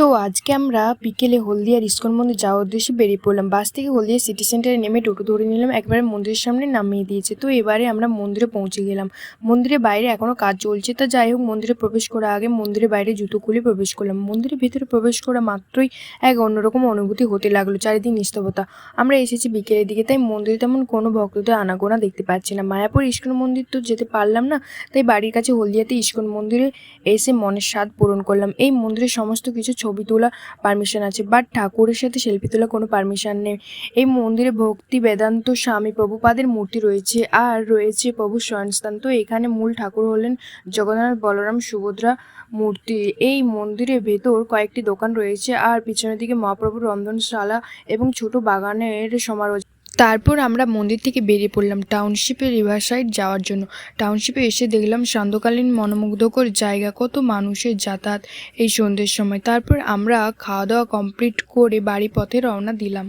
তো আজকে আমরা বিকেলে হলদিয়ার ইস্কন মন্দির যাওয়ার উদ্দেশ্যে বেরিয়ে পড়লাম। বাস থেকে হলদিয়া সিটি সেন্টারে নেমে টোটো ধরে নিলাম, একবারে মন্দিরের সামনে নামিয়ে দিয়েছে। তো এবারে আমরা মন্দিরে পৌঁছে গেলাম। মন্দিরের বাইরে এখনও কাজ চলছে, তা যাই হোক মন্দিরে প্রবেশ করার আগে মন্দিরের বাইরে জুতো খুলে প্রবেশ করলাম। মন্দিরের ভিতরে প্রবেশ করা মাত্রই এক অন্যরকম অনুভূতি হতে লাগলো, চারিদিক নিস্তব্ধতা। আমরা এসেছি বিকেলের দিকে, তাই মন্দিরে তেমন কোনো ভক্তদের আনাগোনা দেখতে পাচ্ছি না। মায়াপুর ইস্কন মন্দির তো যেতে পারলাম না, তাই বাড়ির কাছে হলদিয়াতে ইস্কন মন্দিরে এসে মনের স্বাদ পূরণ করলাম। এই মন্দিরের সমস্ত কিছু ছবি তোলা পারমিশন আছে, বাট ঠাকুরের সাথে সেলফি তোলা কোনো পারমিশন নেই। এই মন্দিরে ভক্তি বেদান্ত স্বামী প্রভুপাদের মূর্তি রয়েছে, আর রয়েছে প্রভু স্বয়ংস্থান। তো এখানে মূল ঠাকুর হলেন জগন্নাথ, বলরাম, সুভদ্রা মূর্তি। এই মন্দিরের ভেতর কয়েকটি দোকান রয়েছে, আর পিছনের দিকে মহাপ্রভুর রন্ধনশালা এবং ছোট বাগানের সমারোহ। তারপর আমরা মন্দির থেকে বেরিয়ে পড়লাম টাউনশিপে রিভারসাইড যাওয়ার জন্য। টাউনশিপে এসে দেখলাম সান্ধ্যকালীন মনোমুগ্ধকর জায়গা, কত মানুষের যাতায়াত এই সন্ধ্যের সময়। তারপর আমরা খাওয়া দাওয়া কমপ্লিট করে বাড়ি পথে রওনা দিলাম।